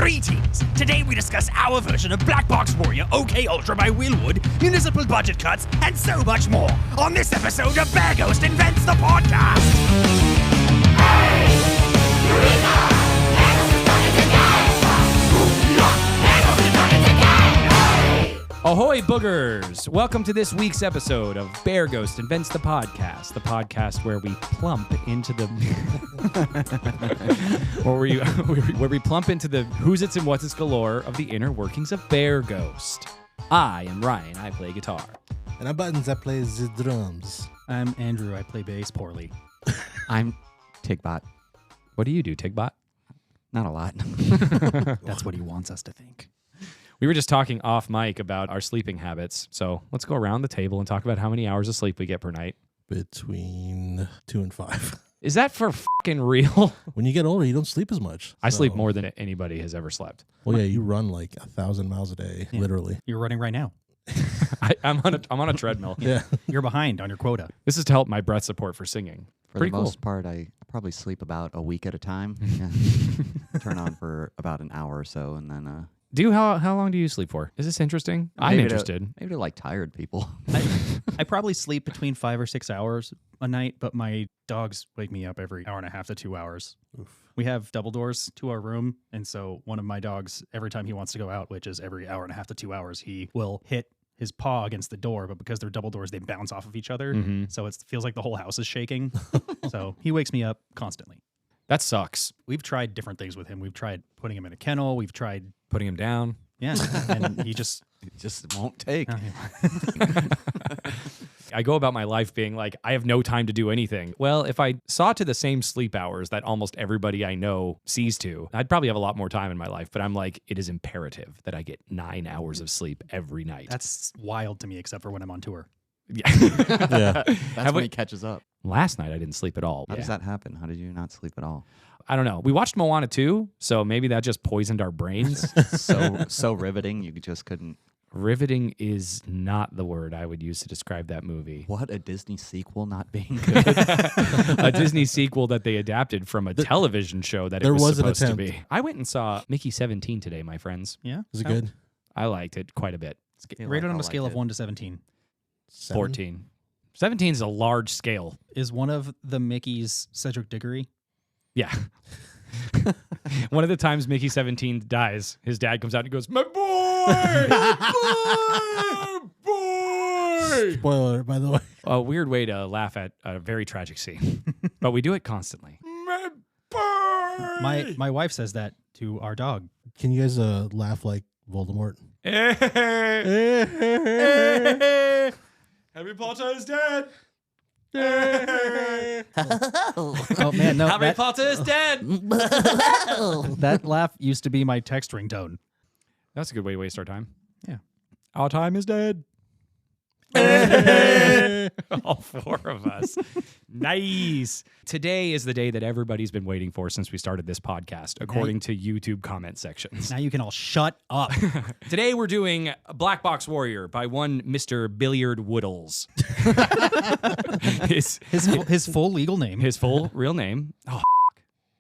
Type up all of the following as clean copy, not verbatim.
Greetings! Today we discuss our version of BlackBoxWarrior, OKULTRA by Willwood, municipal budget cuts, and so much more on this episode of Bear Ghost Invents the Podcast! Ahoy, boogers! Welcome to this week's episode of Bear Ghost Invents the podcast where we plump into the where we plump into the who's its and what's its galore of the inner workings of Bear Ghost. I am Ryan. I play guitar. And I'm Buttons. I play the drums. I'm Andrew. I play bass poorly. I'm Tigbot. What do you do, Tigbot? Not a lot. That's what he wants us to think. We were just talking off mic about our sleeping habits, so let's go around the table and talk about how many hours of sleep we get per night. Between 2 and 5. Is that for fucking real? When you get older, you don't sleep as much. I sleep more than anybody has ever slept. Well, yeah, you run like 1,000 miles a day, literally. You're running right now. I'm on a treadmill. Yeah. You're behind on your quota. This is to help my breath support for singing. For Pretty the cool. most part, I probably sleep about a week at a time. Yeah. Turn on for about an hour or so, and then... How long do you sleep for? Is this interesting? I'm maybe interested. Maybe to like tired people. I probably sleep between 5 or 6 hours a night, but my dogs wake me up every hour and a half to 2 hours. Oof. We have double doors to our room, and so one of my dogs, every time he wants to go out, which is every hour and a half to 2 hours, he will hit his paw against the door, but because they're double doors, they bounce off of each other. Mm-hmm. So it feels like the whole house is shaking. So he wakes me up constantly. That sucks. We've tried different things with him. We've tried putting him in a kennel. We've tried... Putting him down. Yeah, and he just... It just won't take. I go about my life being like, I have no time to do anything. Well, if I saw to the same sleep hours that almost everybody I know sees to, I'd probably have a lot more time in my life. But I'm like, it is imperative that I get 9 hours of sleep every night. That's wild to me, except for when I'm on tour. Yeah. Yeah. That's when he catches up. Last night I didn't sleep at all. How does that happen? How did you not sleep at all? I don't know. We watched Moana 2, so maybe that just poisoned our brains. So riveting, you just couldn't. Riveting is not the word I would use to describe that movie. What, a Disney sequel not being good? A Disney sequel that they adapted from a television show that it was supposed to be. I went and saw Mickey 17 today, my friends. Yeah? Is it good? I liked it quite a bit. Rated on a scale of 1 to 17. 14. 17 is a large scale. Is one of the Mickeys Cedric Diggory? Yeah. One of the times Mickey 17 dies, his dad comes out and goes, "My boy! My boy!" Spoiler, by the way. A weird way to laugh at a very tragic scene, but we do it constantly. My boy! My wife says that to our dog. Can you guys laugh like Voldemort? Harry Potter is dead. Oh man, no. Harry Potter is dead. That laugh used to be my text ringtone. That's a good way to waste our time. Yeah. Our time is dead. All four of us. Nice. Today is the day that everybody's been waiting for since we started this podcast, according to YouTube comment sections. Now you can all shut up. Today we're doing BlackBoxWarrior by one Mr. Billiard Woodles. His full legal name. His full real name. Oh,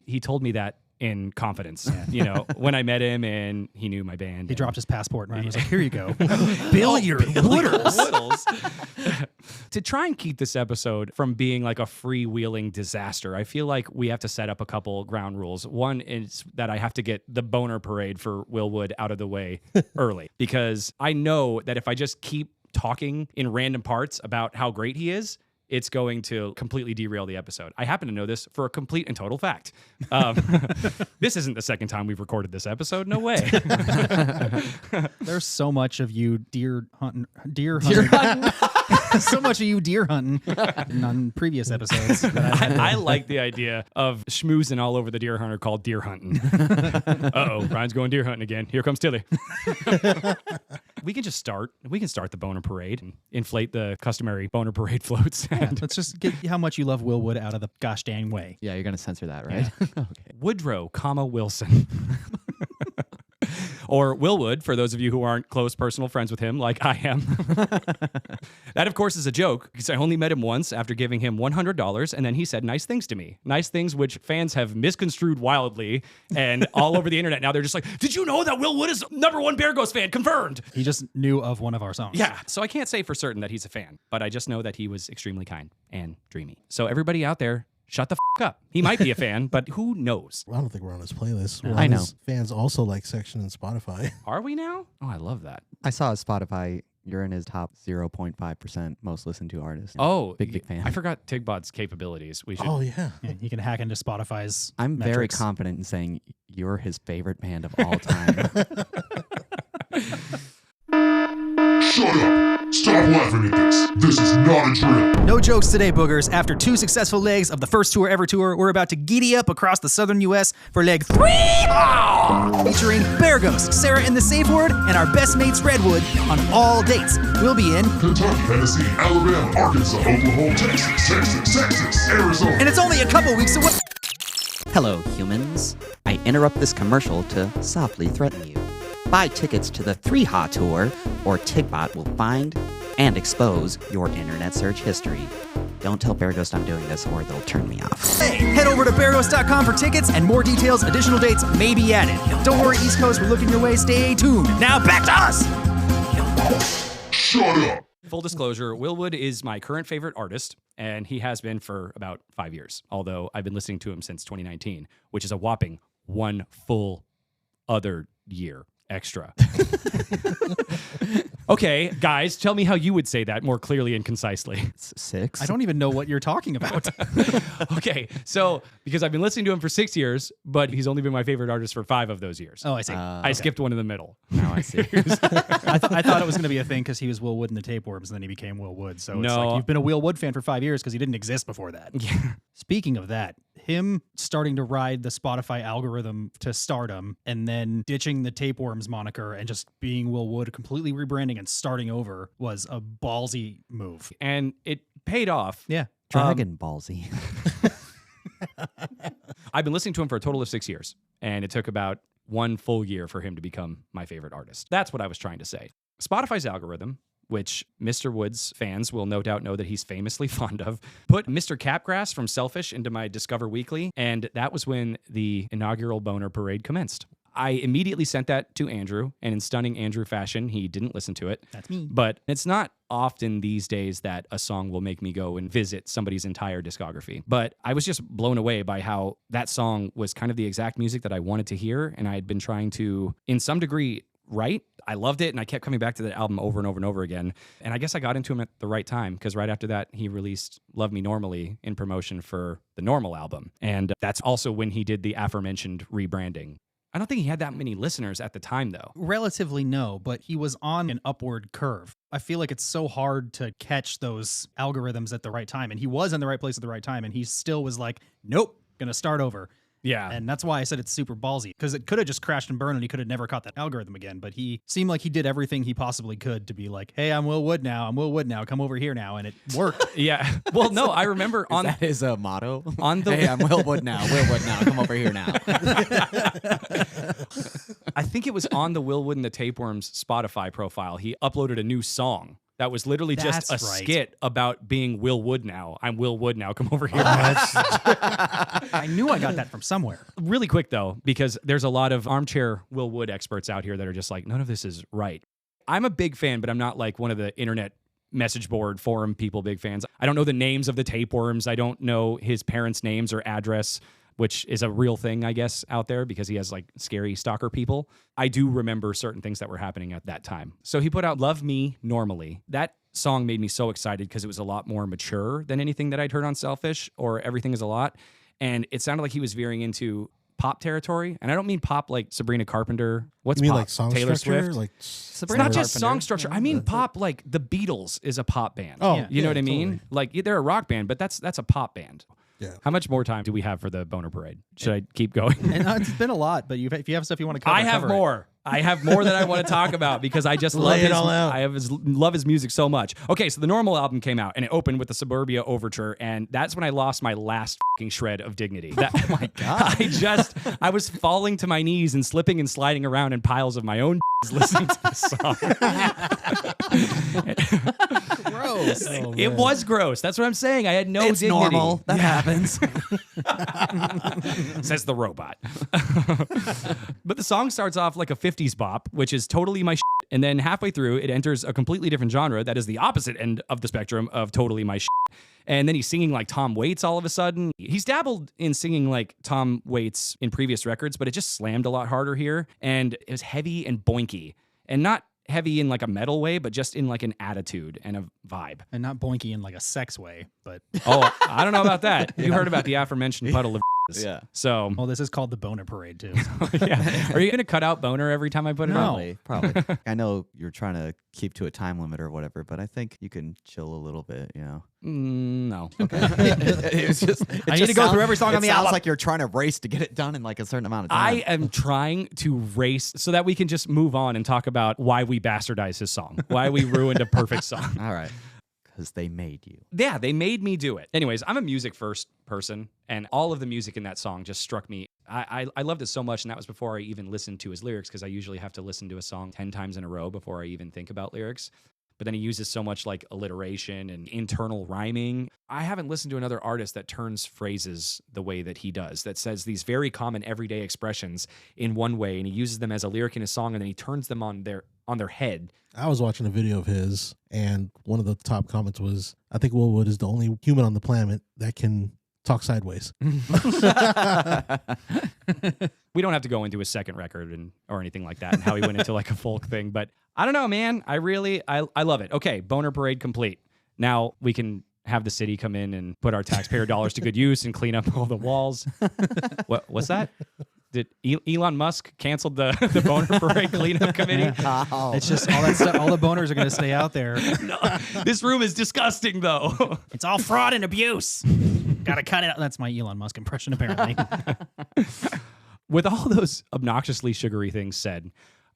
he told me that in confidence. You know, when I met him and he knew my band. He dropped his passport and Ryan was like, "Here you go." Billiard Woodles. To try and keep this episode from being like a freewheeling disaster, I feel like we have to set up a couple ground rules. One is that I have to get the boner parade for Willwood out of the way early, because I know that if I just keep talking in random parts about how great he is, it's going to completely derail the episode. I happen to know this for a complete and total fact. This isn't the second time we've recorded this episode. No way. There's so much of you deer hunting. So much of you deer hunting on previous episodes. I like the idea of schmoozing all over the deer hunter called deer hunting. Uh-oh, Ryan's going deer hunting again. Here comes Tilly. We can start the boner parade and inflate the customary boner parade floats. Yeah, let's just get how much you love Willwood out of the gosh dang way. Yeah, you're going to censor that, right? Yeah. Okay. Woodrow, Wilson. Or Willwood, for those of you who aren't close personal friends with him, like I am. That, of course, is a joke, because I only met him once after giving him $100, and then he said nice things to me. Nice things which fans have misconstrued wildly, and all over the internet now they're just like, did you know that Willwood is #1 Bear Ghost fan? Confirmed. He just knew of one of our songs. Yeah, so I can't say for certain that he's a fan, but I just know that he was extremely kind and dreamy. So everybody out there, shut the up. He might be a fan, but who knows? I don't think we're on his playlist. We're I on know. his fans also like section in Spotify. Are we now? Oh, I love that. I saw his Spotify. You're in his top 0.5% most listened to artist. Oh, big fan. I forgot Tigbot's capabilities. We should. Oh yeah. Yeah, he can hack into Spotify's I'm very metrics. confident in saying you're his favorite band of all time. Shut up! Stop laughing at this! This is not a drill! No jokes today, boogers. After 2 successful legs of the first tour ever tour, we're about to giddy up across the southern U.S. for leg 3, featuring Bear Ghost, Sarah and the Safe Word, and our best mates Redwood on all dates. We'll be in, Kentucky, Tennessee, Alabama, Arkansas, Oklahoma, Texas, Arizona. and it's only a couple weeks away. Hello, humans. I interrupt this commercial to softly threaten you. Buy tickets to the 3HA tour, or Tigbot will find and expose your internet search history. Don't tell Bear Ghost I'm doing this, or they'll turn me off. Hey, head over to bearghost.com for tickets and more details. Additional dates may be added. Don't worry, East Coast, we're looking your way. Stay tuned. Now back to us. Shut up! Full disclosure, Willwood is my current favorite artist, and he has been for about 5 years, although I've been listening to him since 2019, which is a whopping 1 full other year extra. Okay, guys, tell me how you would say that more clearly and concisely. 6. I don't even know what you're talking about. Okay, so because I've been listening to him for 6 years, but he's only been my favorite artist for 5 of those years. Oh, I see. I skipped one in the middle. Now I see. I thought it was going to be a thing because he was Will Wood in the Tapeworms, and then he became Will Wood. So it's No. like you've been a Will Wood fan for 5 years because he didn't exist before that. Yeah. Speaking of that, him starting to ride the Spotify algorithm to stardom and then ditching the Tapeworms moniker and just being Will Wood, completely rebranding and starting over was a ballsy move. And it paid off. Yeah. Dragon Ballsy. I've been listening to him for a total of 6 years, and it took about 1 full year for him to become my favorite artist. That's what I was trying to say. Spotify's algorithm, which Mr. Woods fans will no doubt know that he's famously fond of, put Mr. Capgrass from Selfish into my Discover Weekly, and that was when the inaugural Boner Parade commenced. I immediately sent that to Andrew, and in stunning Andrew fashion, he didn't listen to it. That's me. But it's not often these days that a song will make me go and visit somebody's entire discography. But I was just blown away by how that song was kind of the exact music that I wanted to hear, and I had been trying to, in some degree, write. I loved it, and I kept coming back to that album over and over and over again. And I guess I got into him at the right time, because right after that, he released Love Me Normally in promotion for the Normal album. And that's also when he did the aforementioned rebranding. I don't think he had that many listeners at the time, though. Relatively no, but he was on an upward curve. I feel like it's so hard to catch those algorithms at the right time. And he was in the right place at the right time, and he still was like, nope, gonna start over. Yeah. And that's why I said it's super ballsy, because it could have just crashed and burned and he could have never caught that algorithm again. But he seemed like he did everything he possibly could to be like, hey, I'm Will Wood now. I'm Will Wood now. Come over here now. And it worked. Yeah. Well, no, I remember on That is a motto. on the Hey, I'm Will Wood now. Will Wood now. Come over here now. I think it was on the Will Wood and the Tapeworms Spotify profile. He uploaded a new song that was literally just a That's right. skit about being Will Wood now. I'm Will Wood now. Come over here. I knew I got that from somewhere. Really quick, though, because there's a lot of armchair Will Wood experts out here that are just like, none of this is right. I'm a big fan, but I'm not like one of the internet message board forum people big fans. I don't know the names of the Tapeworms. I don't know his parents' names or address, which is a real thing, I guess, out there because he has like scary stalker people. I do remember certain things that were happening at that time. So he put out Love Me Normally. That song made me so excited because it was a lot more mature than anything that I'd heard on Selfish or Everything Is a Lot. And it sounded like he was veering into pop territory. And I don't mean pop like Sabrina Carpenter. What's You mean pop? like song Taylor structure? Swift? Like It's not just song structure. I mean pop like the Beatles is a pop band. Oh, You know yeah, what I mean? totally. Like they're a rock band, but that's a pop band. Yeah. How much more time do we have for the boner parade? Should I keep going? And it's been a lot, but if you have stuff you want to cover, I have cover it. more. I have more that I want to talk about because I just love Lay it his, all out. love his music so much. Okay, so the normal album came out and it opened with the Suburbia Overture, and that's when I lost my last fucking shred of dignity. Oh my god! I was falling to my knees and slipping and sliding around in piles of my own listening to this song. Gross. It was gross. That's what I'm saying. I had no It's dignity. normal. That happens. Says the robot. But the song starts off like a 50s bop, which is totally my shit. And then halfway through, it enters a completely different genre that is the opposite end of the spectrum of totally my shit. And then he's singing like Tom Waits all of a sudden. He's dabbled in singing like Tom Waits in previous records, but it just slammed a lot harder here. And it was heavy and boinky. And not heavy in like a metal way, but just in like an attitude and a vibe. And not boinky in like a sex way, but Oh, I don't know about that. You heard about the aforementioned puddle of Yeah. So, well, this is called the boner parade too. yeah. Are you going to cut out boner every time I put it No. on? Probably. I know you're trying to keep to a time limit or whatever, but I think you can chill a little bit, you know. No. Okay. It's just, I need to go through every song on the sounds album. like you're trying to race to get it done in like a certain amount of time. I am trying to race so that we can just move on and talk about why we bastardized his song, why we ruined a perfect song. All right. Because they made you. Yeah, they made me do it. Anyways, I'm a music first person, and all of the music in that song just struck me. I loved it so much, and that was before I even listened to his lyrics, because I usually have to listen to a song 10 times in a row before I even think about lyrics. But then he uses so much like alliteration and internal rhyming. I haven't listened to another artist that turns phrases the way that he does, that says these very common everyday expressions in one way, and he uses them as a lyric in his song, and then he turns them on their head. I was watching a video of his, and one of the top comments was, I think Will Wood is the only human on the planet that can talk sideways. We don't have to go into his second record or anything like that and how he went into like a folk thing, but I don't know, man. I love it. Okay, boner parade complete. Now we can have the city come in and put our taxpayer dollars to good use and clean up all the walls. What's that? Did Elon Musk canceled the boner parade cleanup committee? It's just all that stuff. All the boners are going to stay out there. No, this room is disgusting, though. It's all fraud and abuse. Got to cut it out. That's my Elon Musk impression, apparently. With all those obnoxiously sugary things said,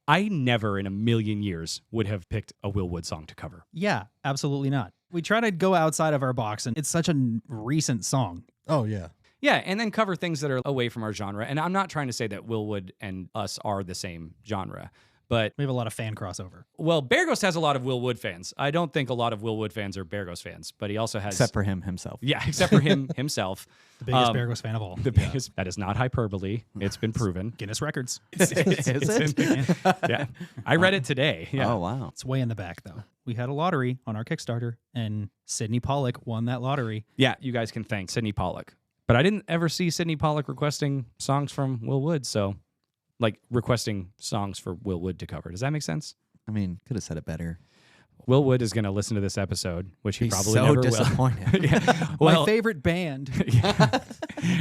I never in a million years would have picked a Will Wood song to cover. Yeah, absolutely not. We try to go outside of our box, and it's such a recent song. Oh, yeah. Yeah, and then cover things that are away from our genre. And I'm not trying to say that Will Wood and us are the same genre, but We have a lot of fan crossover. well, Bear Ghost has a lot of Will Wood fans. I don't think a lot of Will Wood fans are Bear Ghost fans, but he also has Except for him himself. yeah, except for him himself. The biggest Bear Ghost fan of all. The biggest. That is not hyperbole. It's been proven. Guinness Records. Is it? Yeah, I read it today. Yeah. Oh, wow. It's way in the back, though. We had a lottery on our Kickstarter, and Sidney Pollock won that lottery. Yeah, you guys can thank Sidney Pollock. But I didn't ever see Sidney Pollock requesting songs from Will Wood, so like requesting songs for Will Wood to cover. Does that make sense? I mean, could have said it better. Will Wood is going to listen to this episode, which he He's probably so never disappointed. will. Yeah. My Well, favorite band. yeah.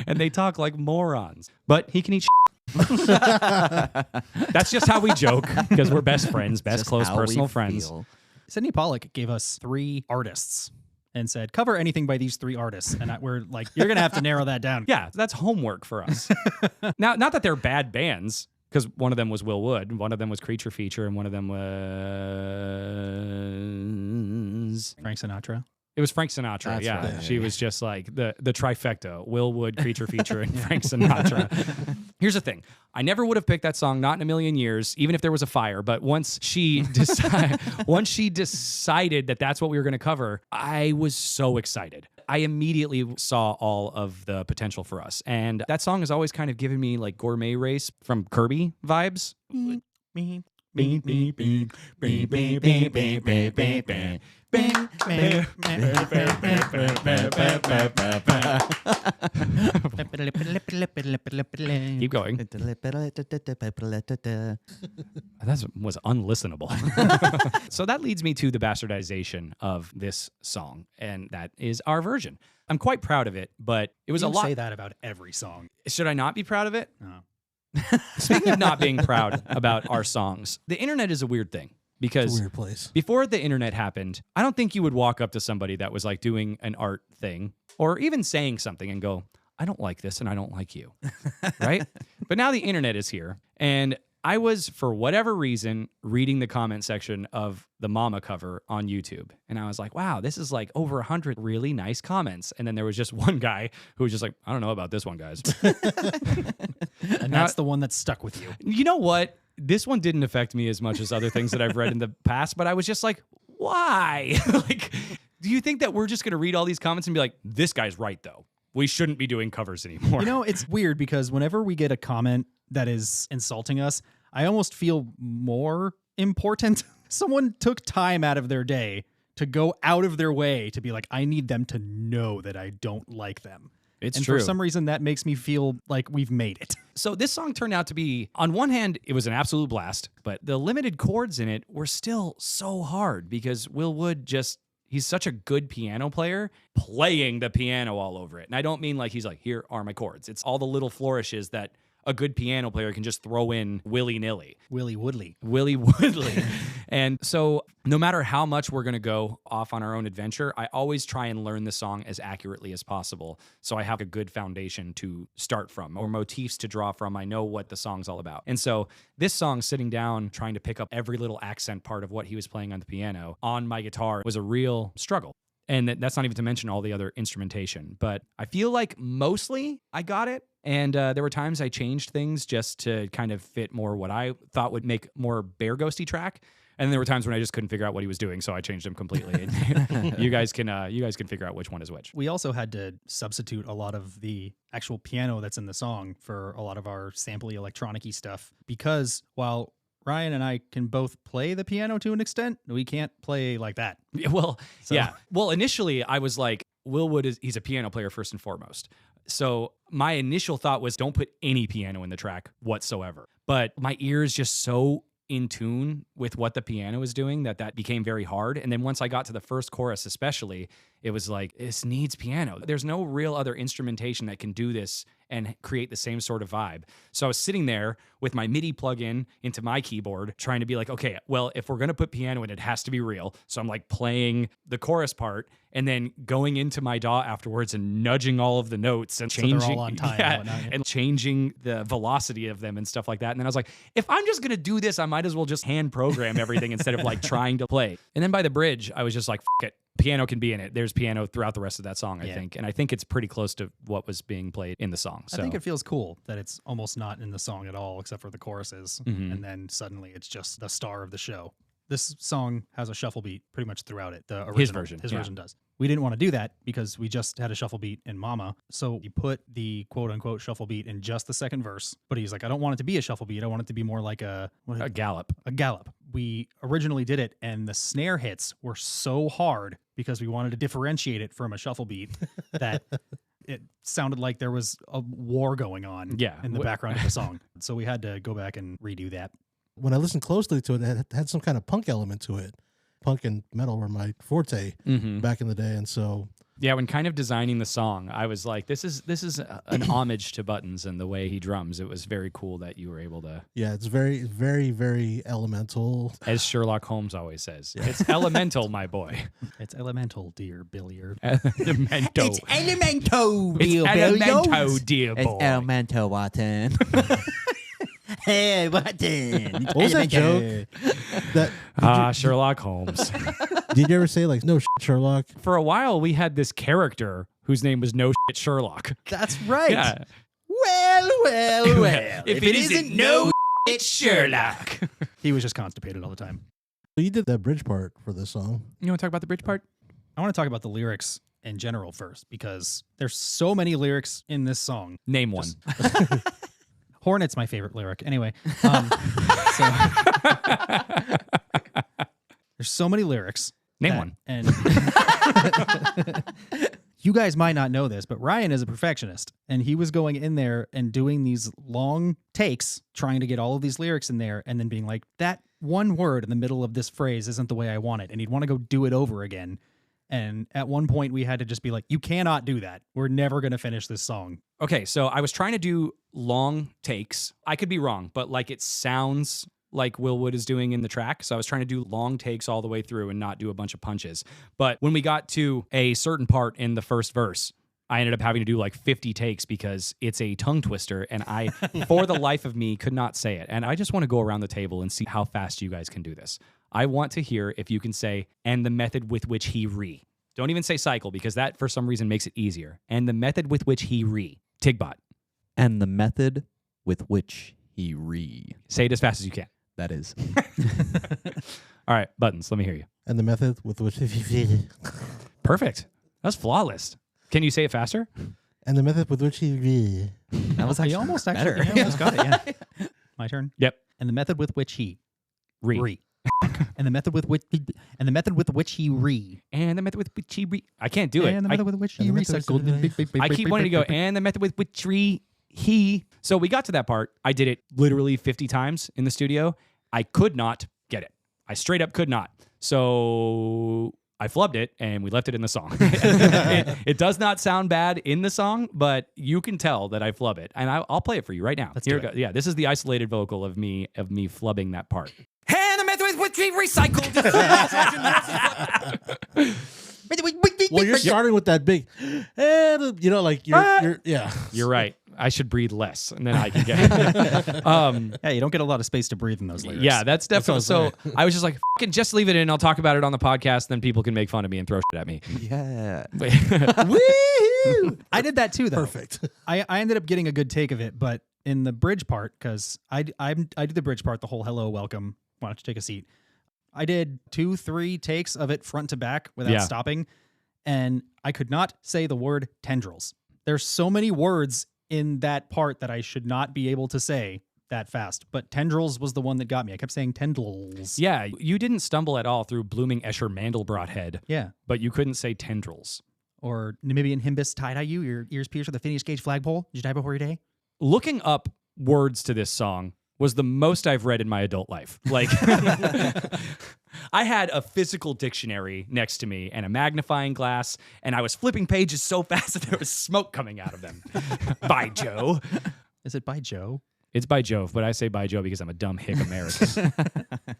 And they talk like morons. But he can eat That's just how we joke, because we're best friends, best Just close how we personal friends. feel. Sidney Pollock gave us 3 artists and said, cover anything by these 3 artists. And we're like, you're going to have to narrow that down. Yeah, that's homework for us. Now, not that they're bad bands, because one of them was Will Wood, one of them was Creature Feature, and one of them was Frank Sinatra. It was Frank Sinatra. That's Yeah, right. she was just like the trifecta: Will Wood, Creature Feature, and Frank Sinatra. Here's the thing: I never would have picked that song, not in a million years, even if there was a fire. But once she decided that that's what we were going to cover, I was so excited. I immediately saw all of the potential for us, and that song has always kind of given me like Gourmet Race from Kirby vibes. Keep going. That was unlistenable. So that leads me to the bastardization of this song, and that is our version. I'm quite proud of it, but it was You a lot. say that about every song. Should I not be proud of it? No. Speaking of not being proud about our songs, the internet is a weird thing. because It's a weird place. before the internet happened, I don't think you would walk up to somebody that was like doing an art thing or even saying something and go, I don't like this and I don't like you. Right? But now the internet is here. And I was, for whatever reason, reading the comment section of the Mama cover on YouTube. And I was like, wow, this is like over 100 really nice comments. And then there was just one guy who was just like, I don't know about this one, guys. And that's the one that stuck with you. You know what? This one didn't affect me as much as other things that I've read in the past, but I was just like, why? Like, do you think that we're just going to read all these comments and be like, this guy's right, though? We shouldn't be doing covers anymore. You know, it's weird because whenever we get a comment that is insulting us, I almost feel more important. Someone took time out of their day to go out of their way to be like, I need them to know that I don't like them. It's and true. for some reason, that makes me feel like we've made it. So this song turned out to be, on one hand, it was an absolute blast, but the limited chords in it were still so hard because Will Wood he's such a good piano player, playing the piano all over it. And I don't mean like he's like, here are my chords. It's all the little flourishes that a good piano player can just throw in willy-nilly. Willy Woodley. Willy Woodley. And so no matter how much we're going to go off on our own adventure, I always try and learn the song as accurately as possible so I have a good foundation to start from or motifs to draw from. I know what the song's all about. And so this song, sitting down, trying to pick up every little accent part of what he was playing on the piano on my guitar was a real struggle. And that's not even to mention all the other instrumentation. But I feel like mostly I got it. And there were times I changed things just to kind of fit more what I thought would make more Bear Ghosty track. And then there were times when I just couldn't figure out what he was doing, so I changed him completely. And you guys can figure out which one is which. We also had to substitute a lot of the actual piano that's in the song for a lot of our sampley electronic-y stuff because while Ryan and I can both play the piano to an extent, we can't play like that. Well, yeah. Well, initially I was like, Will Wood he's a piano player first and foremost. So my initial thought was don't put any piano in the track whatsoever. But my ear is just so in tune with what the piano is doing that became very hard. And then once I got to the first chorus especially, it was like, this needs piano. There's no real other instrumentation that can do this and create the same sort of vibe. So I was sitting there with my MIDI plug-in into my keyboard trying to be like, okay, well, if we're going to put piano in, it has to be real. So I'm like playing the chorus part and then going into my DAW afterwards and nudging all of the notes and changing, so they're all on time and whatnot, yeah. and changing the velocity of them and stuff like that. And then I was like, if I'm just going to do this, I might as well just hand program everything instead of like trying to play. And then by the bridge, I was just like, F it. Piano can be in it. There's piano throughout the rest of that song, I think. And I think it's pretty close to what was being played in the song. So I think it feels cool that it's almost not in the song at all, except for the choruses. Mhm. And then suddenly it's just the star of the show. This song has a shuffle beat pretty much throughout it. The original, His version does. We didn't want to do that because we just had a shuffle beat in Mama. So you put the quote unquote shuffle beat in just the second verse. But he's like, I don't want it to be a shuffle beat. I want it to be more like a gallop. A gallop. We originally did it, and the snare hits were so hard because we wanted to differentiate it from a shuffle beat that it sounded like there was a war going on in the background of the song. So we had to go back and redo that. When I listened closely to it, it had some kind of punk element to it. Punk and metal were my forte back in the day, and so yeah, when kind of designing the song, I was like, this is an homage to Buttons and the way he drums. It was very cool that you were able to. Yeah, it's very, very, very elemental. As Sherlock Holmes always says, it's elemental, my boy. It's elemental, dear Billiard. Elemento. It's elemento, It's dear elemento, dear boy. It's elemento, Watson. Hey, Watson. What was that joke? Sherlock Holmes. Did you ever say like, no shit, Sherlock? For a while, we had this character whose name was No Shit Sherlock. That's right. Yeah. Well. If it isn't no shit Sherlock. He was just constipated all the time. So you did that bridge part for this song. You want to talk about the bridge part? I want to talk about the lyrics in general first because there's so many lyrics in this song. Name one. Hornet's my favorite lyric. Anyway, there's so many lyrics. Name one. And you guys might not know this, but Ryan is a perfectionist, and he was going in there and doing these long takes, trying to get all of these lyrics in there, and then being like, that one word in the middle of this phrase isn't the way I want it, and he'd want to go do it over again. And at one point, we had to just be like, you cannot do that. We're never going to finish this song. Okay, so I was trying to do long takes. I could be wrong, but like it sounds like Will Wood is doing in the track. So I was trying to do long takes all the way through and not do a bunch of punches. But when we got to a certain part in the first verse, I ended up having to do like 50 takes because it's a tongue twister, and I, for the life of me, could not say it. And I just want to go around the table and see how fast you guys can do this. I want to hear if you can say, and the method with which he re. Don't even say cycle, because that for some reason makes it easier. And the method with which he re. Tigbot. And the method with which he re. Say it as fast as you can. That is. All right, Buttons, let me hear you. And the method with which Perfect. That's flawless. Can you say it faster? and the method with which he That was actually You almost better. actually you almost got it, yeah. My turn. Yep. And the method with which he Re. and the method with which he And the method with which he re. I can't do it. and the method with which he recycled. I keep wanting to go, and the method with which he. So we got to that part. I did it literally 50 times in the studio. I could not get it. I straight up could not. So I flubbed it, and we left it in the song. It does not sound bad in the song, but you can tell that I flub it. And I'll play it for you right now. Here it goes. Yeah, this is the isolated vocal of me flubbing that part. And the method with which we recycled. Well, you're starting with that big, and like you're yeah. You're right. I should breathe less, and then I can get it. Yeah, you don't get a lot of space to breathe in those lyrics. Yeah, that's definitely. what So I was just like, "Fucking just leave it in. I'll talk about it on the podcast. Then people can make fun of me and throw shit at me." Yeah. Woo! I did that too, though. Perfect. I ended up getting a good take of it, but in the bridge part, because I did the bridge part, the whole hello, welcome, why don't you take a seat? I did 2-3 takes of it front to back without stopping, and I could not say the word tendrils. There's so many words in that part that I should not be able to say that fast, but tendrils was the one that got me. I kept saying tendrils. Yeah, you didn't stumble at all through blooming Escher Mandelbrot head, Yeah. but you couldn't say tendrils. Or Namibian Himbus tie-dye you, your ears pierced with a Phineas Gage flagpole. Did you die before your day? Looking up words to this song was the most I've read in my adult life. Like, I had a physical dictionary next to me and a magnifying glass, and I was flipping pages so fast that there was smoke coming out of them. By Joe. Is it by Joe? It's by Jove, but I say by Joe because I'm a dumb hick American.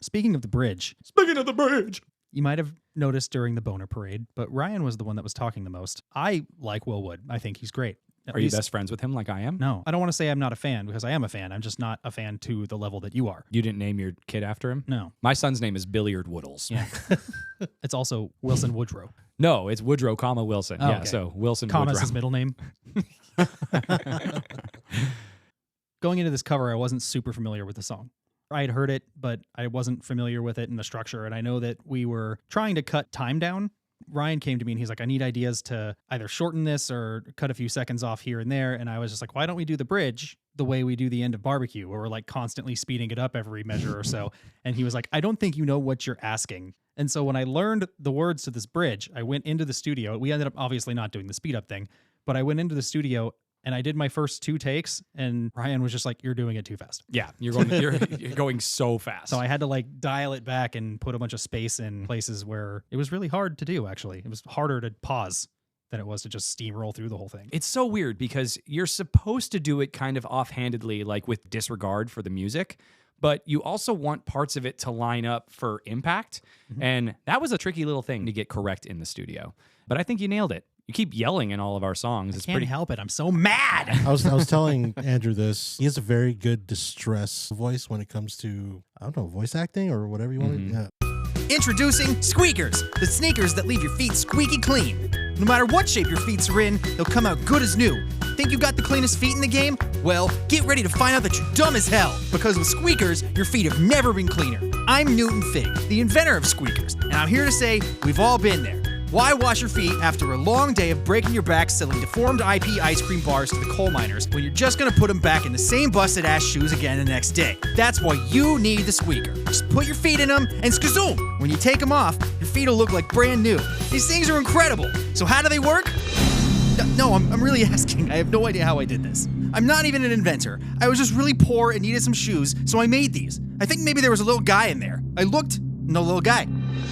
Speaking of the bridge, Speaking of the bridge. you might have noticed during the boner parade, but Ryan was the one that was talking the most. I like Will Wood. I think he's great. At Are you least- best friends with him like I am? No, I don't want to say I'm not a fan because I am a fan. I'm just not a fan to the level that you are. You didn't name your kid after him? No. My son's name is Billiard Woodles. Yeah. It's also Wilson Woodrow. No, it's Woodrow, comma Wilson. Oh, yeah, okay. so Wilson Comma's Woodrow. his middle name. Going into this cover, I wasn't super familiar with the song. I had heard it, but I wasn't familiar with it and the structure. And I know that we were trying to cut time down. Ryan came to me and he's like, I need ideas to either shorten this or cut a few seconds off here and there. And I was just like, why don't we do the bridge the way we do the end of Barbecue, where we're like constantly speeding it up every measure or so. And he was like, I don't think you know what you're asking. And so when I learned the words to this bridge, I went into the studio. We ended up obviously not doing the speed up thing, but I went into the studio and I did my first 2 takes, and Ryan was just like, you're doing it too fast. Yeah, you're going so fast. So I had to like dial it back and put a bunch of space in places where it was really hard to do, actually. It was harder to pause than it was to just steamroll through the whole thing. It's so weird because you're supposed to do it kind of offhandedly, like with disregard for the music, but you also want parts of it to line up for impact. Mm-hmm. And that was a tricky little thing to get correct in the studio. But I think you nailed it. You keep yelling in all of our songs. It's Can't pretty help it. I'm so mad. I was telling Andrew this. He has a very good distress voice when it comes to, I don't know, voice acting or whatever you want to. Yeah. Introducing Squeakers, the sneakers that leave your feet squeaky clean. No matter what shape your feet are in, they'll come out good as new. Think you've got the cleanest feet in the game? Well, get ready to find out that you're dumb as hell, because with Squeakers, your feet have never been cleaner. I'm Newton Fig, the inventor of Squeakers, and I'm here to say we've all been there. Why wash your feet after a long day of breaking your back selling deformed IP ice cream bars to the coal miners when you're just gonna put them back in the same busted ass shoes again the next day? That's why you need the Squeaker. Just put your feet in them and skazoom! When you take them off, your feet will look like brand new. These things are incredible. So how do they work? No, I'm really asking. I have no idea how I did this. I'm not even an inventor. I was just really poor and needed some shoes, so I made these. I think maybe there was a little guy in there. I looked, no little guy.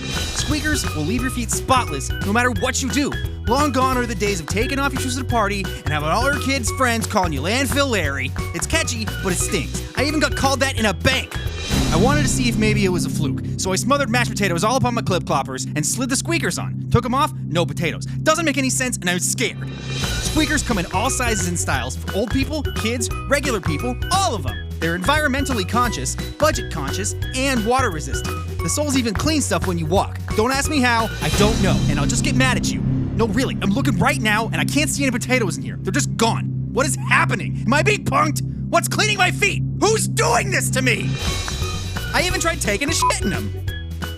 Squeakers will leave your feet spotless no matter what you do. Long gone are the days of taking off your shoes at a party and having all your kids' friends calling you Landfill Larry. It's catchy, but it stings. I even got called that in a bank. I wanted to see if maybe it was a fluke, so I smothered mashed potatoes all up on my clip cloppers and slid the squeakers on. Took them off, no potatoes. Doesn't make any sense, and I was scared. Squeakers come in all sizes and styles for old people, kids, regular people, all of them. They're environmentally conscious, budget conscious, and water resistant. The soles even clean stuff when you walk. Don't ask me how, I don't know, and I'll just get mad at you. No, really, I'm looking right now, and I can't see any potatoes in here. They're just gone. What is happening? Am I being punked? What's cleaning my feet? Who's doing this to me? I even tried taking a shit in them.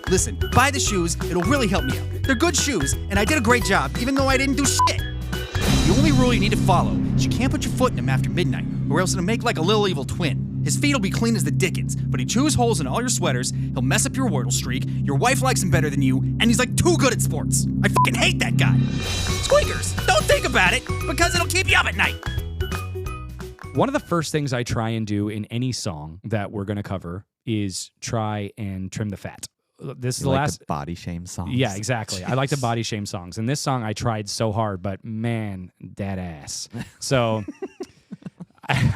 Listen, buy the shoes, it'll really help me out. They're good shoes, and I did a great job, even though I didn't do shit. The only rule you need to follow is you can't put your foot in him after midnight, or else it'll make like a little evil twin. His feet will be clean as the dickens, but he chews holes in all your sweaters, he'll mess up your Wordle streak, your wife likes him better than you, and he's like too good at sports. I fucking hate that guy. Squeakers, don't think about it, because it'll keep you up at night. One of the first things I try and do in any song that we're going to cover is try and trim the fat. This is You the like last to body shame songs. Yeah, exactly. I like to body shame songs. And this song I tried so hard, but man, that ass. So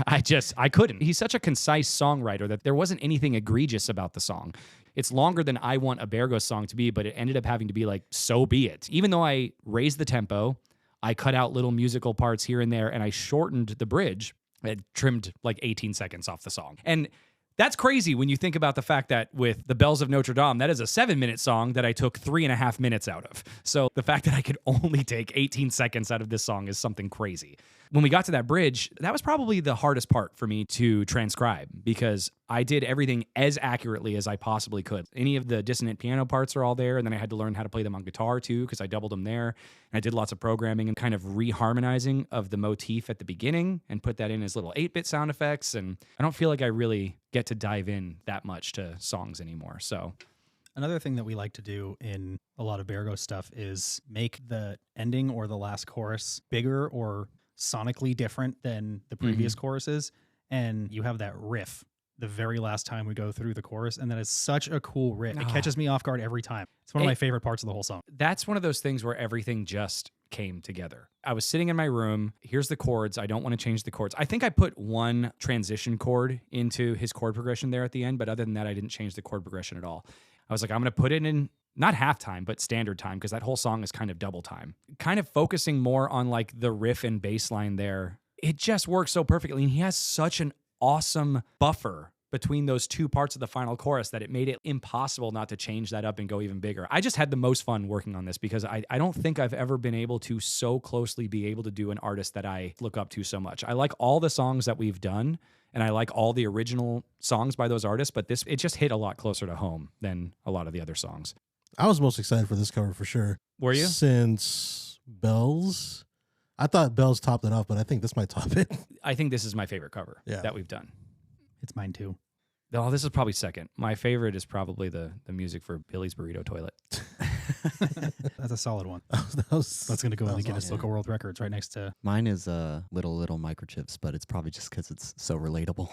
I couldn't. He's such a concise songwriter that there wasn't anything egregious about the song. It's longer than I want a Bear Ghost song to be, but it ended up having to be like, so be it. Even though I raised the tempo, I cut out little musical parts here and there, and I shortened the bridge. It trimmed like 18 seconds off the song. And that's crazy when you think about the fact that with The Bells of Notre Dame, that is a 7-minute song that I took 3.5 minutes out of. So the fact that I could only take 18 seconds out of this song is something crazy. When we got to that bridge, that was probably the hardest part for me to transcribe because I did everything as accurately as I possibly could. Any of the dissonant piano parts are all there, and then I had to learn how to play them on guitar too because I doubled them there. And I did lots of programming and kind of reharmonizing of the motif at the beginning and put that in as little 8-bit sound effects. And I don't feel like I really get to dive in that much to songs anymore. So another thing that we like to do in a lot of Bear Ghost stuff is make the ending or the last chorus bigger or sonically different than the previous choruses. And you have that riff the very last time we go through the chorus. And that is such a cool riff. It catches me off guard every time. It's one of my favorite parts of the whole song. That's one of those things where everything just came together. I was sitting in my room. Here's the chords. I don't want to change the chords. I think I put one transition chord into his chord progression there at the end, but other than that, I didn't change the chord progression at all. I was like, I'm going to put it in not halftime, but standard time, because that whole song is kind of double time. Kind of focusing more on like the riff and bass line there. It just works so perfectly. And he has such an awesome buffer between those two parts of the final chorus that it made it impossible not to change that up and go even bigger. I just had the most fun working on this because I don't think I've ever been able to so closely be able to do an artist that I look up to so much. I like all the songs that we've done, and I like all the original songs by those artists, but it just hit a lot closer to home than a lot of the other songs. I was most excited for this cover for sure. Were you? Since Bells. I thought Bells topped it off, but I think this might top it. I think this is my favorite cover that we've done. It's mine too. Oh, this is probably second. My favorite is probably the music for Billy's Burrito Toilet. That's a solid one. That's going to go in the Guinness Book of World Records right next to... Mine is little microchips, but it's probably just because it's so relatable.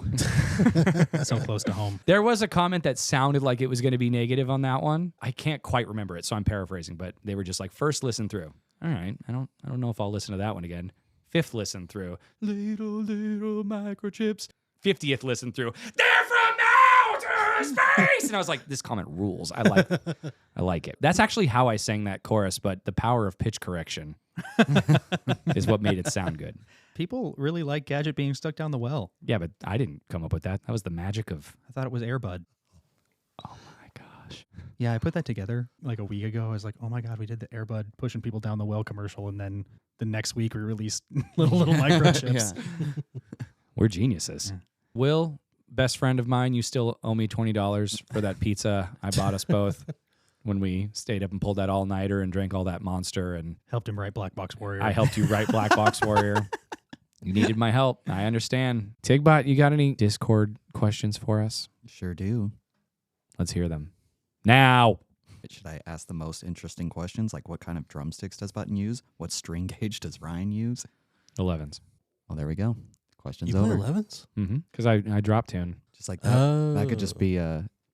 So close to home. There was a comment that sounded like it was going to be negative on that one. I can't quite remember it, so I'm paraphrasing, but they were just like, first listen through. All right, I don't know if I'll listen to that one again. 5th listen through. Little microchips. 50th listen through. They're from outer space! And I was like, this comment rules. I like it. That's actually how I sang that chorus, but the power of pitch correction is what made it sound good. People really like Gadget being stuck down the well. Yeah, but I didn't come up with that. That was the magic of... I thought it was Airbud. Oh my gosh. Yeah, I put that together like a week ago. I was like, oh my God, we did the Airbud pushing people down the well commercial. And then the next week we released little microchips. We're geniuses. Yeah. Will, best friend of mine, you still owe me $20 for that pizza I bought us both when we stayed up and pulled that all-nighter and drank all that Monster. And helped him write BlackBoxWarrior. I helped you write BlackBoxWarrior. You needed my help. I understand. Tigbot, you got any Discord questions for us? Sure do. Let's hear them. Now. Should I ask the most interesting questions? Like what kind of drumsticks does Button use? What string gauge does Ryan use? 11s. Well, there we go. Question's you over. play 11s? Mm-hmm. Because I drop tune. Just like that. That could just be,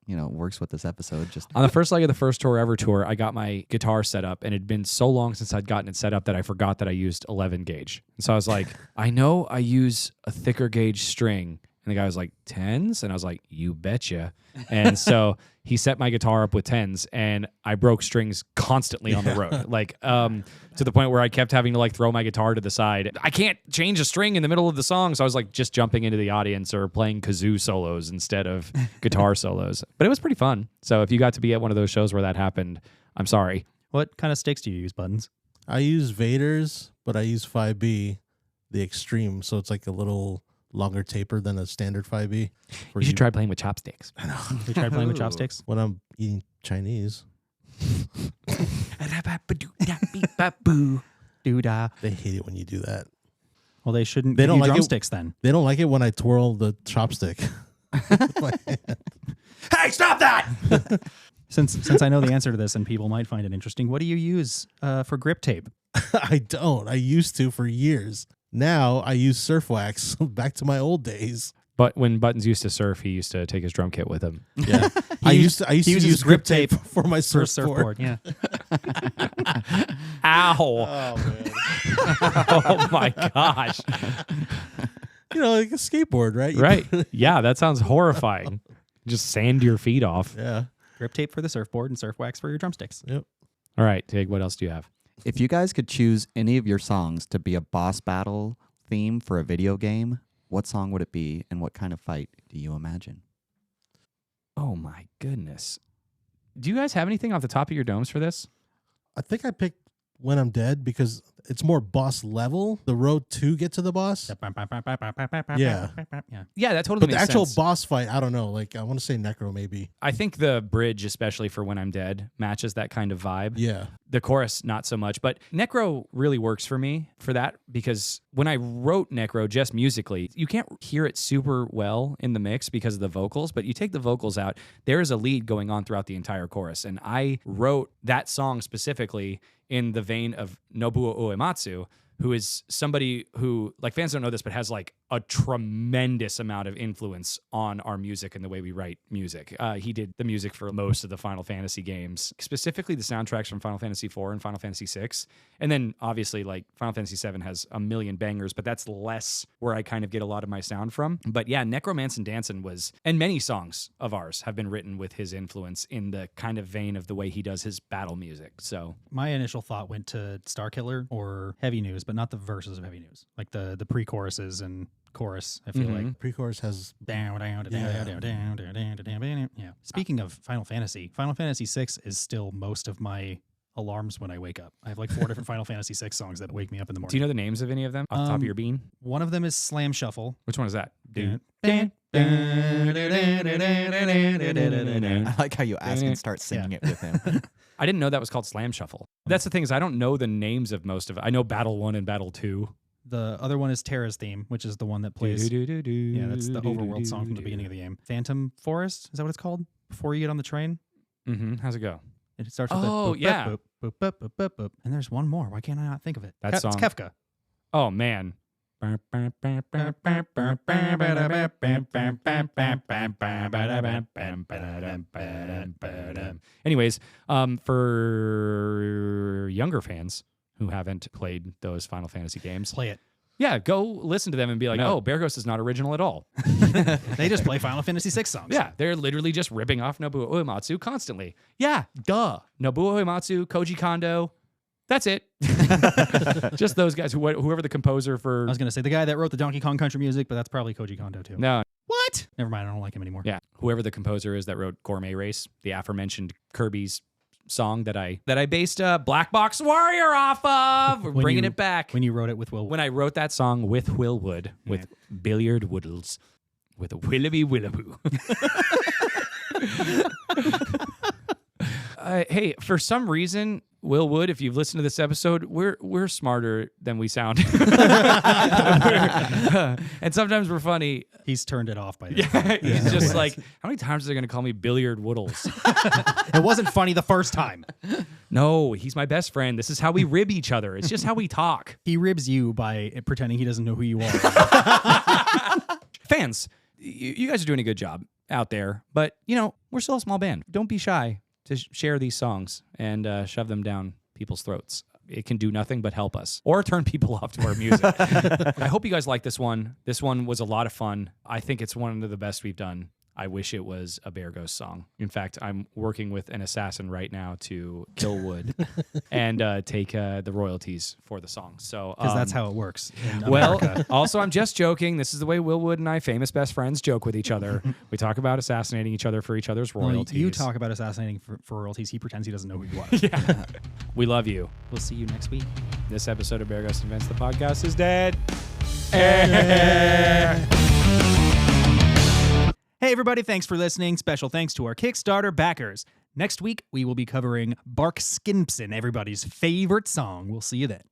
works with this episode. Just on the first leg of the First Tour Ever tour, I got my guitar set up, and it had been so long since I'd gotten it set up that I forgot that I used 11 gauge. And so I was like, I know I use a thicker gauge string. And the guy was like, 10s? And I was like, you betcha. And so he set my guitar up with 10s, and I broke strings constantly on the road. Like, to the point where I kept having to like throw my guitar to the side. I can't change a string in the middle of the song. So I was like just jumping into the audience or playing kazoo solos instead of guitar solos. But it was pretty fun. So if you got to be at one of those shows where that happened, I'm sorry. What kind of sticks do you use, Buttons? I use Vader's, but I use 5B, the extreme. So it's like a little longer taper than a standard 5B. You should try playing with chopsticks. I know. You tried playing with chopsticks? When I'm eating Chinese. Doo-dah. They hate it when you do that. Well, they shouldn't They give don't you like it- drumsticks then. They don't like it when I twirl the chopstick. Hey, stop that! Since I know the answer to this and people might find it interesting, what do you use for grip tape? I don't. I used to for years. Now I use surf wax. Back to my old days. But when Buttons used to surf, he used to take his drum kit with him. Yeah, I used to uses use grip tape for my For a surfboard. surfboard, yeah. Ow. Oh man, Oh my gosh. you know, like a skateboard, right? You Right. put- Yeah, that sounds horrifying. Just sand your feet off. yeah. Grip tape for the surfboard and surf wax for your drumsticks. Yep. All right, Tig, what else do you have? If you guys could choose any of your songs to be a boss battle theme for a video game, what song would it be, and what kind of fight do you imagine? Oh my goodness. Do you guys have anything off the top of your domes for this? I think I picked When I'm Dead because it's more boss level. The road to get to the boss. Yeah. Yeah. Yeah, that totally But the makes actual sense. boss fight, I don't know. Like I want to say Necro maybe. I think the bridge, especially for When I'm Dead, matches that kind of vibe. Yeah. The chorus, not so much. But Necro really works for me for that because when I wrote Necro just musically, you can't hear it super well in the mix because of the vocals, but you take the vocals out, there is a lead going on throughout the entire chorus. And I wrote that song specifically in the vein of Nobuo Uematsu, who is somebody who, like, fans don't know this, but has like a tremendous amount of influence on our music and the way we write music. He did the music for most of the Final Fantasy games, specifically the soundtracks from Final Fantasy IV and Final Fantasy VI. And then obviously like Final Fantasy VII has a million bangers, but that's less where I kind of get a lot of my sound from. But yeah, Necromancer Dancin' was, and many songs of ours have been written with his influence in the kind of vein of the way he does his battle music. So My initial thought went to Starkiller or Heavy News, but not the verses of Heavy News, like the pre-choruses and chorus. I feel like Pre-chorus has down, down, down, down, down, down, down, down, down, down. Yeah. Speaking of Final Fantasy VI is still most of my alarms when I wake up. I have like 4 different Final Fantasy VI songs that wake me up in the morning. do you know the names of any of them off the top of your bean? One of them is Slam Shuffle. Which one is that? Dude. I like how you ask and start singing it with him. I didn't know that was called Slam Shuffle. That's the thing is I don't know the names of most of it. I know Battle 1 and Battle 2. The other one is Terra's Theme, which is the one that plays. Yeah, that's the overworld song from the beginning of the game. Phantom Forest, is that what it's called? Before you get on the train? Mm-hmm. How's it go? It starts with Oh, the yeah. boop, boop, boop, boop, boop, boop. And there's one more. Why can't I not think of it? That It's song. Kefka. Oh, man. Anyways, for younger fans who haven't played those Final Fantasy games, Play it. yeah, go listen to them and be like, No. oh, Bear Ghost is not original at all. They just play Final Fantasy VI songs. Yeah, they're literally just ripping off Nobuo Uematsu constantly. Yeah, duh. Nobuo Uematsu, Koji Kondo. That's it. Just those guys. Whoever the composer for. I was going to say the guy that wrote the Donkey Kong Country music, but that's probably Koji Kondo too. No. What? Never mind. I don't like him anymore. Yeah, whoever the composer is that wrote Gourmet Race, the aforementioned Kirby's song that I based BlackBoxWarrior off of. We're When bringing you- it back. When you wrote it with Will. When I wrote that song with Will Wood, with Billiard Woodles, with a Willoughby Willaboo. Hey, for some reason, Will Wood, if you've listened to this episode, we're smarter than we sound. And sometimes we're funny. He's turned it off by then. Yeah, he's just like, how many times are they going to call me Billiard Woodles? It wasn't funny the first time. No, he's my best friend. This is how we rib each other. It's just how we talk. He ribs you by pretending he doesn't know who you are. Fans, you guys are doing a good job out there, but, we're still a small band. Don't be shy to share these songs and shove them down people's throats. it can do nothing but help us or turn people off to our music. I hope you guys like this one. This one was a lot of fun. I think it's one of the best we've done. I wish it was a Bear Ghost song. In fact, I'm working with an assassin right now to kill Wood and take the royalties for the song. So Because that's how it works. in well, America. also, I'm just joking. This is the way Will Wood and I, famous best friends, joke with each other. We talk about assassinating each other for each other's Well, royalties. you talk about assassinating for royalties. He pretends he doesn't know who you are. Yeah. We love you. We'll see you next week. This episode of Bear Ghost Invents the Podcast is dead. Hey, everybody, thanks for listening. Special thanks to our Kickstarter backers. Next week, we will be covering Bark Skimpson, everybody's favorite song. We'll see you then.